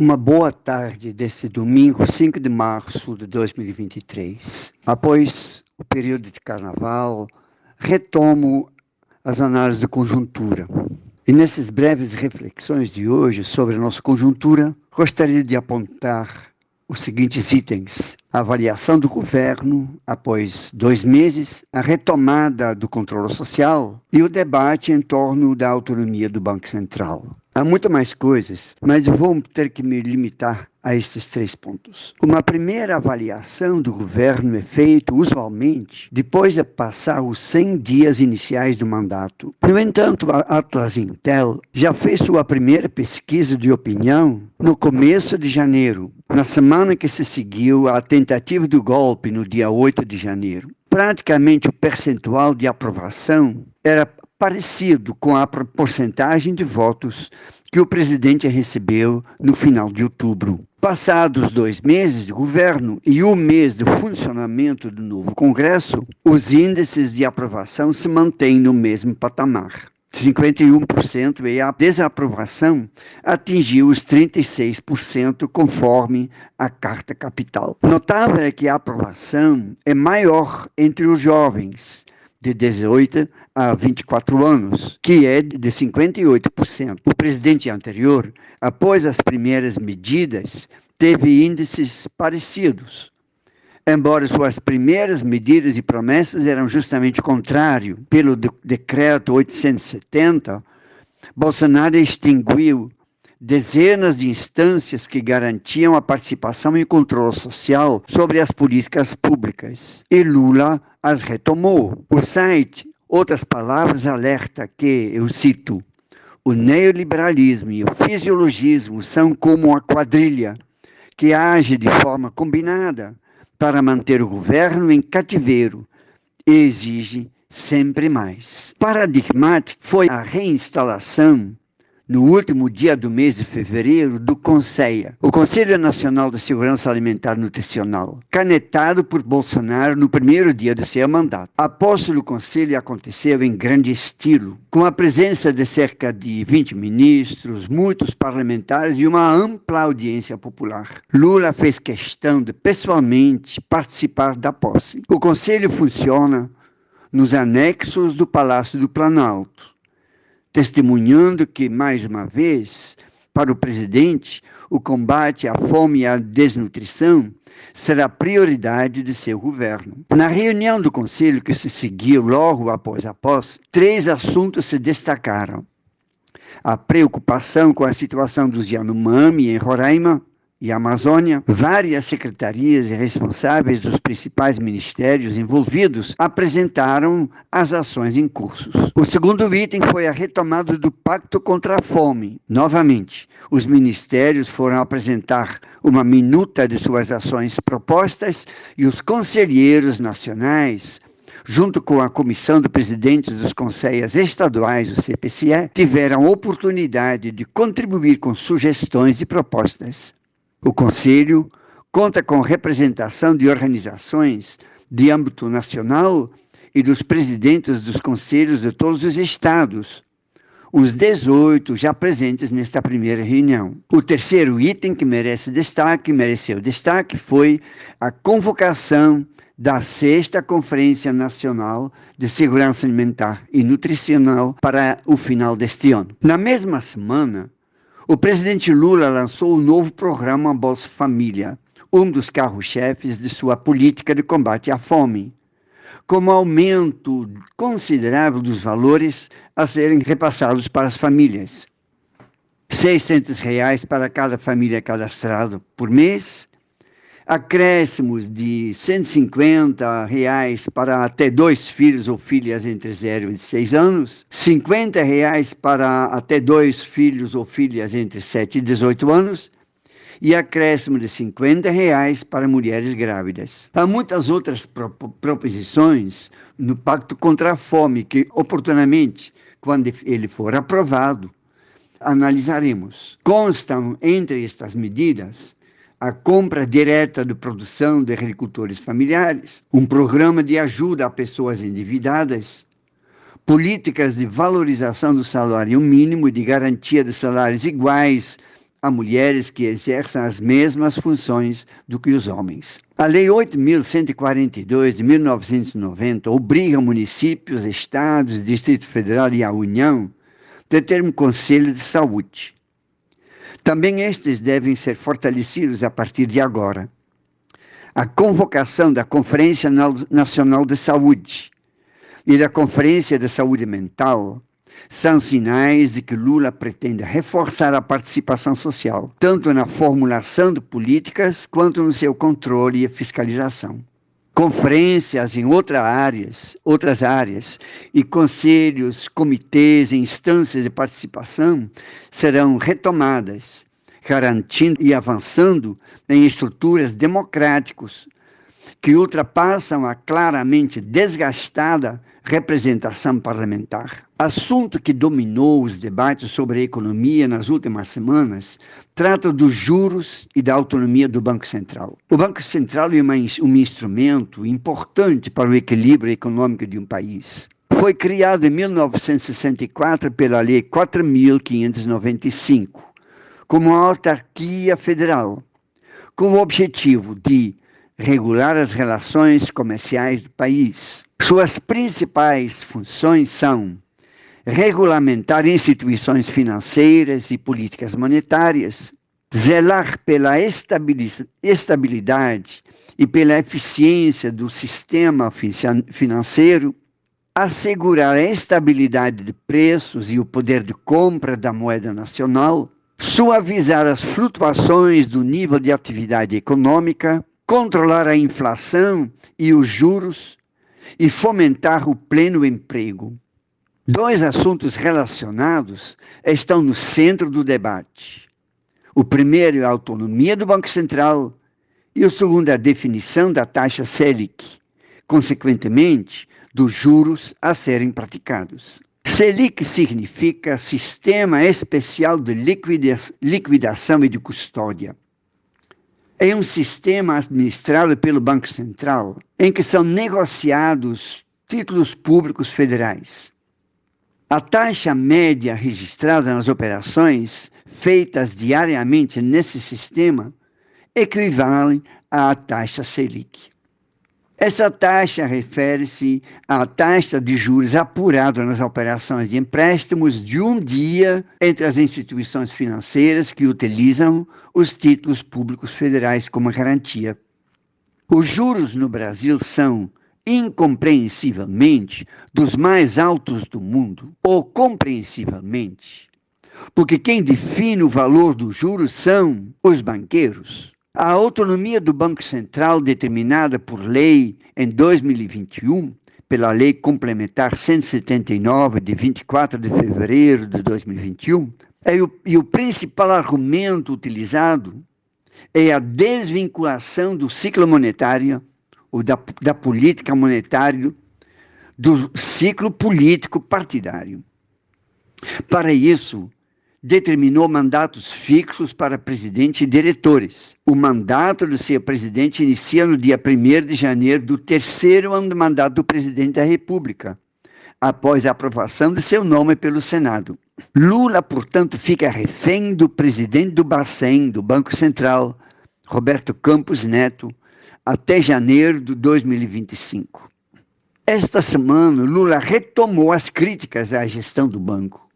Uma boa tarde desse domingo, 5 de março de 2023. Após o período de carnaval, retomo as análises de conjuntura. E nessas breves reflexões de hoje sobre a nossa conjuntura, gostaria de apontar os seguintes itens: a avaliação do governo após 2 meses, a retomada do controle social e o debate em torno da autonomia do Banco Central. Há muitas mais coisas, mas vou ter que me limitar a estes 3 pontos. Uma primeira avaliação do governo é feita, usualmente, depois de passar os 100 dias iniciais do mandato. No entanto, a Atlas Intel já fez sua primeira pesquisa de opinião no começo de janeiro, na semana que se seguiu à tentativa do golpe no dia 8 de janeiro. Praticamente o percentual de aprovação era parecido com a porcentagem de votos que o presidente recebeu no final de outubro. Passados 2 meses de governo e 1 mês de funcionamento do novo Congresso, os índices de aprovação se mantêm no mesmo patamar. 51% e a desaprovação atingiu os 36% conforme a Carta Capital. Notável é que a aprovação é maior entre os jovens, de 18 a 24 anos, que é de 58%. O presidente anterior, após as primeiras medidas, teve índices parecidos. Embora suas primeiras medidas e promessas eram justamente o contrário, pelo decreto 870, Bolsonaro extinguiu dezenas de instâncias que garantiam a participação e controle social sobre as políticas públicas. E Lula as retomou. O site, outras palavras, alerta que, eu cito, o neoliberalismo e o fisiologismo são como uma quadrilha que age de forma combinada para manter o governo em cativeiro e exige sempre mais. Paradigmático foi a reinstalação no último dia do mês de fevereiro, do CONSEA, o Conselho Nacional de Segurança Alimentar e Nutricional, canetado por Bolsonaro no primeiro dia do seu mandato. A posse do Conselho aconteceu em grande estilo, com a presença de cerca de 20 ministros, muitos parlamentares e uma ampla audiência popular. Lula fez questão de pessoalmente participar da posse. O Conselho funciona nos anexos do Palácio do Planalto, testemunhando que, mais uma vez, para o presidente, o combate à fome e à desnutrição será prioridade de seu governo. Na reunião do Conselho que se seguiu logo após a posse, 3 assuntos se destacaram: a preocupação com a situação dos Yanomami em Roraima e Amazônia. Várias secretarias e responsáveis dos principais ministérios envolvidos apresentaram as ações em curso. O segundo item foi a retomada do Pacto contra a Fome. Novamente, os ministérios foram apresentar uma minuta de suas ações propostas e os conselheiros nacionais, junto com a comissão de presidentes dos conselhos estaduais, o CPCE, tiveram a oportunidade de contribuir com sugestões e propostas. O Conselho conta com representação de organizações de âmbito nacional e dos presidentes dos conselhos de todos os estados, os 18 já presentes nesta primeira reunião. O terceiro item que mereceu destaque, foi a convocação da 6ª Conferência Nacional de Segurança Alimentar e Nutricional para o final deste ano. Na mesma semana, o presidente Lula lançou o novo programa Bolsa Família, um dos carros-chefes de sua política de combate à fome, como aumento considerável dos valores a serem repassados para as famílias. R$ 600 para cada família cadastrada por mês, acréscimos de R$ 150 para até 2 filhos ou filhas entre 0 e 6 anos, R$ 50 para até 2 filhos ou filhas entre 7 e 18 anos, e acréscimo de R$ 50 para mulheres grávidas. Há muitas outras proposições no Pacto contra a Fome que, oportunamente, quando ele for aprovado, analisaremos. Constam entre estas medidas a compra direta de produção de agricultores familiares, um programa de ajuda a pessoas endividadas, políticas de valorização do salário mínimo e de garantia de salários iguais a mulheres que exerçam as mesmas funções do que os homens. A Lei 8.142 de 1990 obriga municípios, estados, Distrito Federal e a União a ter um Conselho de Saúde. Também estes devem ser fortalecidos a partir de agora. A convocação da Conferência Nacional de Saúde e da Conferência de Saúde Mental são sinais de que Lula pretende reforçar a participação social, tanto na formulação de políticas quanto no seu controle e fiscalização. Conferências em outras áreas e conselhos, comitês e instâncias de participação serão retomadas, garantindo e avançando em estruturas democráticas que ultrapassam a claramente desgastada representação parlamentar. Assunto que dominou os debates sobre a economia nas últimas semanas trata dos juros e da autonomia do Banco Central. O Banco Central é um instrumento importante para o equilíbrio econômico de um país. Foi criado em 1964 pela Lei 4.595, como uma autarquia federal, com o objetivo de regular as relações comerciais do país. Suas principais funções são regulamentar instituições financeiras e políticas monetárias, zelar pela estabilidade e pela eficiência do sistema financeiro, assegurar a estabilidade de preços e o poder de compra da moeda nacional, suavizar as flutuações do nível de atividade econômica, controlar a inflação e os juros e fomentar o pleno emprego. Dois assuntos relacionados estão no centro do debate. O primeiro é a autonomia do Banco Central e o segundo é a definição da taxa Selic, consequentemente, dos juros a serem praticados. Selic significa Sistema Especial de Liquidação e de Custódia. É um sistema administrado pelo Banco Central, em que são negociados títulos públicos federais. A taxa média registrada nas operações feitas diariamente nesse sistema equivale à taxa Selic. Essa taxa refere-se à taxa de juros apurada nas operações de empréstimos de um dia entre as instituições financeiras que utilizam os títulos públicos federais como garantia. Os juros no Brasil são, incompreensivelmente, dos mais altos do mundo, ou compreensivelmente, porque quem define o valor dos juros são os banqueiros. A autonomia do Banco Central, determinada por lei em 2021, pela Lei Complementar 179, de 24 de fevereiro de 2021, e o principal argumento utilizado é a desvinculação do ciclo monetário, ou da política monetária, do ciclo político partidário. Para isso, determinou mandatos fixos para presidente e diretores. O mandato do seu presidente inicia no dia 1º de janeiro do terceiro ano de mandato do presidente da República, após a aprovação de seu nome pelo Senado. Lula, portanto, fica refém do presidente do Bacen, do Banco Central, Roberto Campos Neto, até janeiro de 2025. Esta semana, Lula retomou as críticas à gestão do banco,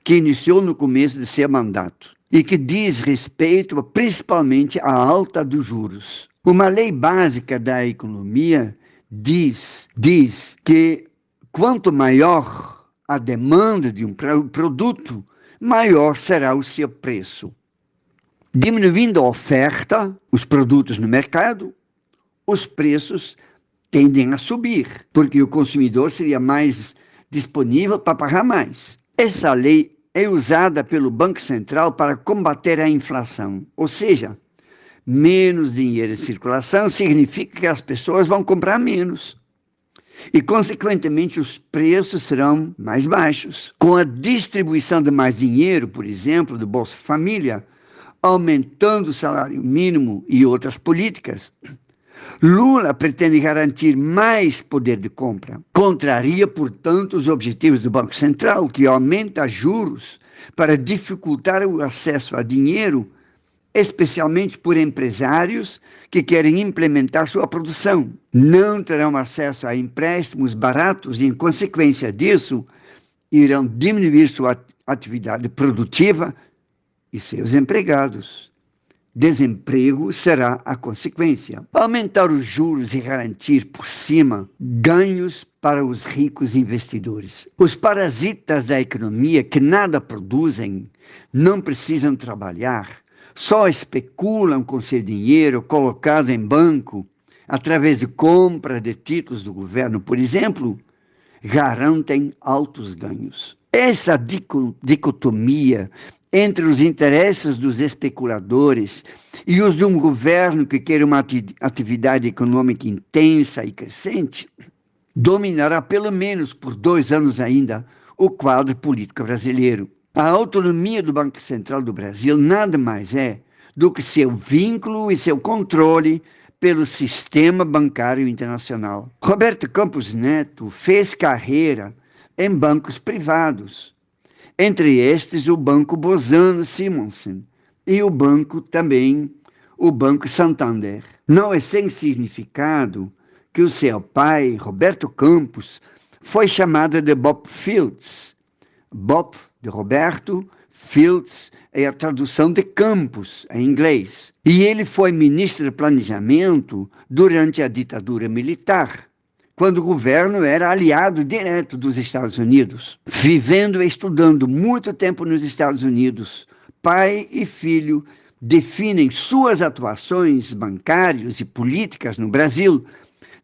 que iniciou no começo de seu mandato e que diz respeito principalmente à alta dos juros. Uma lei básica da economia diz que quanto maior a demanda de um produto, maior será o seu preço. Diminuindo a oferta, os produtos no mercado, os preços tendem a subir, porque o consumidor seria mais disponível para pagar mais. Essa lei é usada pelo Banco Central para combater a inflação, ou seja, menos dinheiro em circulação significa que as pessoas vão comprar menos e, consequentemente, os preços serão mais baixos. Com a distribuição de mais dinheiro, por exemplo, do Bolsa Família, aumentando o salário mínimo e outras políticas, Lula pretende garantir mais poder de compra. Contraria, portanto, os objetivos do Banco Central, que aumenta juros para dificultar o acesso a dinheiro, especialmente por empresários que querem implementar sua produção. Não terão acesso a empréstimos baratos e, em consequência disso, irão diminuir sua atividade produtiva e seus empregados. Desemprego será a consequência. Aumentar os juros e garantir, por cima, ganhos para os ricos investidores. Os parasitas da economia que nada produzem, não precisam trabalhar, só especulam com seu dinheiro colocado em banco, através de compra de títulos do governo, por exemplo, garantem altos ganhos. Essa dicotomia entre os interesses dos especuladores e os de um governo que quer uma atividade econômica intensa e crescente, dominará pelo menos por 2 anos ainda o quadro político brasileiro. A autonomia do Banco Central do Brasil nada mais é do que seu vínculo e seu controle pelo sistema bancário internacional. Roberto Campos Neto fez carreira em bancos privados, entre estes o Banco Bozano Simonsen e o Banco Santander. Não é sem significado que o seu pai, Roberto Campos, foi chamado de Bob Fields. Bob, de Roberto, Fields é a tradução de Campos, em inglês. E ele foi ministro de Planejamento durante a ditadura militar, quando o governo era aliado direto dos Estados Unidos. Vivendo e estudando muito tempo nos Estados Unidos, pai e filho definem suas atuações bancárias e políticas no Brasil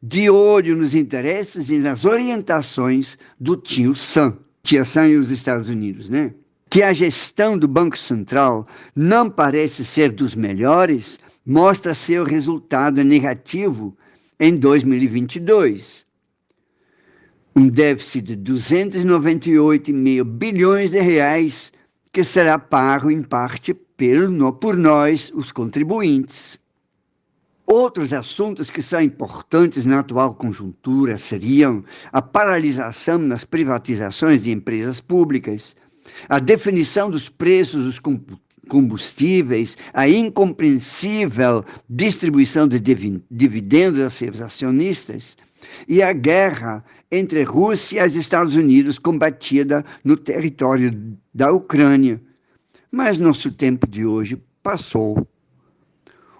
de olho nos interesses e nas orientações do tio Sam. Tia Sam e os Estados Unidos, né? Que a gestão do Banco Central não parece ser dos melhores, mostra seu resultado negativo em 2022. Um déficit de 298,5 bilhões de reais que será pago em parte por nós, os contribuintes. Outros assuntos que são importantes na atual conjuntura seriam a paralisação nas privatizações de empresas públicas, a definição dos preços dos combustíveis, a incompreensível distribuição de dividendos a seus acionistas e a guerra entre Rússia e Estados Unidos combatida no território da Ucrânia. Mas nosso tempo de hoje passou.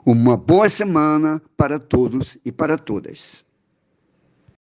Uma boa semana para todos e para todas.